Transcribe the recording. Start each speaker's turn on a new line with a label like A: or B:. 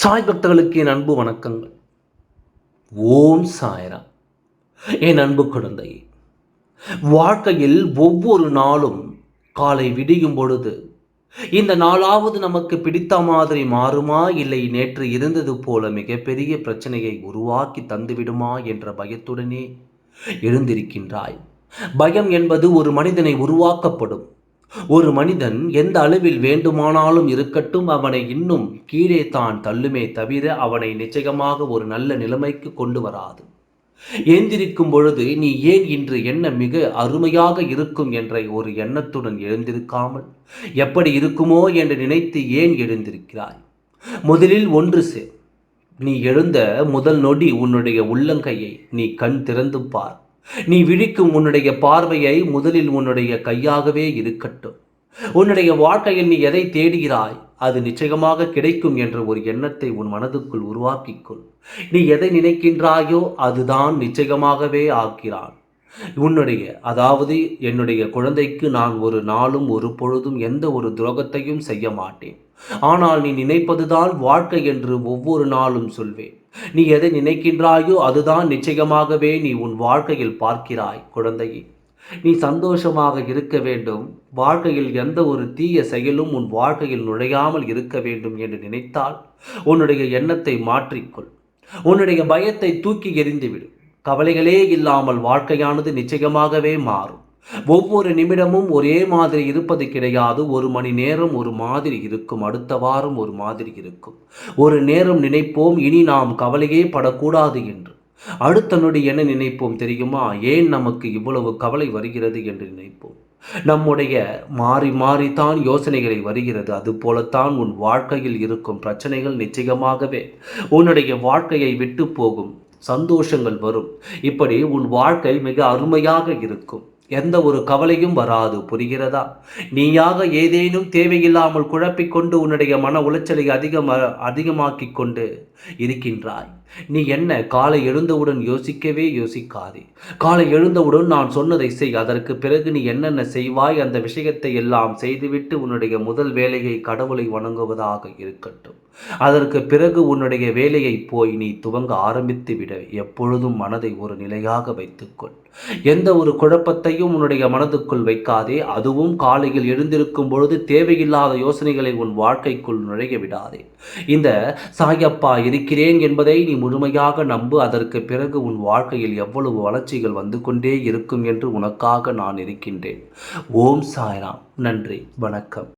A: சாய் பக்தர்களுக்கு என் அன்பு வணக்கங்கள். ஓம் சாய்ராம். என் அன்பு குழந்தையே, வாழ்க்கையில் ஒவ்வொரு நாளும் காலை விடியும் பொழுது இந்த நாளாவது நமக்கு பிடித்த மாதிரி மாறுமா, இல்லை நேற்று இருந்தது போல மிகப்பெரிய பிரச்சனையை உருவாக்கி தந்துவிடுமா என்ற பயத்துடனே எழுந்திருக்கின்றாய். பயம் என்பது ஒரு மனிதனை உருவாக்கப்படும். ஒரு மனிதன் எந்த அளவில் வேண்டுமானாலும் இருக்கட்டும், அவனை இன்னும் கீழே தான் தள்ளுமே தவிர அவனை நிச்சயமாக ஒரு நல்ல நிலைமைக்கு கொண்டு வராது. எழுந்திருக்கும் பொழுது நீ ஏன் இன்று என்ன மிக அருமையாக இருக்கும் என்ற ஒரு எண்ணத்துடன் எழுந்திருக்காமல் எப்படி இருக்குமோ என்று நினைத்து ஏன் எழுந்திருக்கிறாய்? முதலில் ஒன்று சேர். நீ எழுந்த முதல் நொடி உன்னுடைய உள்ளங்கையை நீ கண் திறந்து பார். நீ விழிக்கும் உன்னுடைய பார்வையை முதலில் உன்னுடைய கையாகவே இருக்கட்டும். உன்னுடைய வாழ்க்கையில் நீ எதை தேடுகிறாய் அது நிச்சயமாக கிடைக்கும் என்ற ஒரு எண்ணத்தை உன் மனதுக்குள் உருவாக்கிக்கொள். நீ எதை நினைக்கின்றாயோ அதுதான் நிச்சயமாகவே ஆக்கிறான். அதாவது என்னுடைய குழந்தைக்கு நான் ஒரு நாளும் ஒரு பொழுதும் எந்த ஒரு துரோகத்தையும் செய்ய மாட்டேன். ஆனால் நீ நினைப்பதுதான் வாழ்க்கை என்று ஒவ்வொரு நாளும் சொல்வேன். நீ எதை நினைக்கின்றாயோ அதுதான் நிச்சயமாகவே நீ உன் வாழ்க்கையில் பார்க்கிறாய். குழந்தையே, நீ சந்தோஷமாக இருக்க வேண்டும். வாழ்க்கையில் எந்த ஒரு தீய செயலும் உன் வாழ்க்கையில் நுழையாமல் இருக்க வேண்டும் என்று நினைத்தால் உன்னுடைய எண்ணத்தை மாற்றிக்கொள். உன்னுடைய பயத்தை தூக்கி எறிந்துவிடு. கவலைகளே இல்லாமல் வாழ்க்கையானது நிச்சயமாகவே மாறும். ஒவ்வொரு நிமிடமும் ஒரே மாதிரி இருப்பது கிடையாது. ஒரு மணி நேரம் ஒரு மாதிரி இருக்கும், அடுத்த வாரம் ஒரு மாதிரி இருக்கும். ஒரு நேரம் நினைப்போம் இனி நாம் கவலையே படக்கூடாது என்று. அடுத்த நொடி என்ன நினைப்போம் தெரியுமா? ஏன் நமக்கு இவ்வளவு கவலை வருகிறது என்று நினைப்போம். நம்முடைய மாறி மாறித்தான் யோசனைகளை வருகிறது. அதுபோலத்தான் உன் வாழ்க்கையில் இருக்கும் பிரச்சனைகள் நிச்சயமாகவே உன்னுடைய வாழ்க்கையை விட்டு போகும். சந்தோஷங்கள் வரும். இப்படி உன் வாழ்க்கை மிக அருமையாக இருக்கும். எந்த ஒரு கவலையும் வராது. புரிகிறதா? நீயாக ஏதேனும் தேவையில்லாமல் குழப்பிக்கொண்டு உன்னுடைய மன உளைச்சலை அதிகமாக்கிக் கொண்டு இருக்கின்றாய். நீ என்ன காலை எழுந்தவுடன் யோசிக்கவே யோசிக்காதே. காலை எழுந்தவுடன் நான் சொன்னதை செய். அதற்கு பிறகு நீ என்னென்ன செய்வாய் அந்த விஷயத்தை எல்லாம் செய்துவிட்டு உன்னுடைய முதல் வேலையை கடவுளை வணங்குவதாக இருக்கட்டும். அதற்கு பிறகு உன்னுடைய வேலையை போய் நீ துவங்க ஆரம்பித்து விட. எப்பொழுதும் மனதை ஒரு நிலையாக வைத்துக்கொள். எந்த ஒரு குழப்பத்தையும் உன்னுடைய மனதுக்குள் வைக்காதே. அதுவும் காலையில் எழுந்திருக்கும் பொழுது தேவையில்லாத யோசனைகளை உன் வாழ்க்கைக்குள் நுழைய விடாதே. இந்த சாயப்பா இருக்கிறேன் என்பதை நீ முழுமையாக நம்பு. அதற்கு பிறகு உன் வாழ்க்கையில் எவ்வளவு வளர்ச்சிகள் வந்து கொண்டே இருக்கும் என்று உனக்காக நான் இருக்கின்றேன். ஓம் சாய்ராம். நன்றி, வணக்கம்.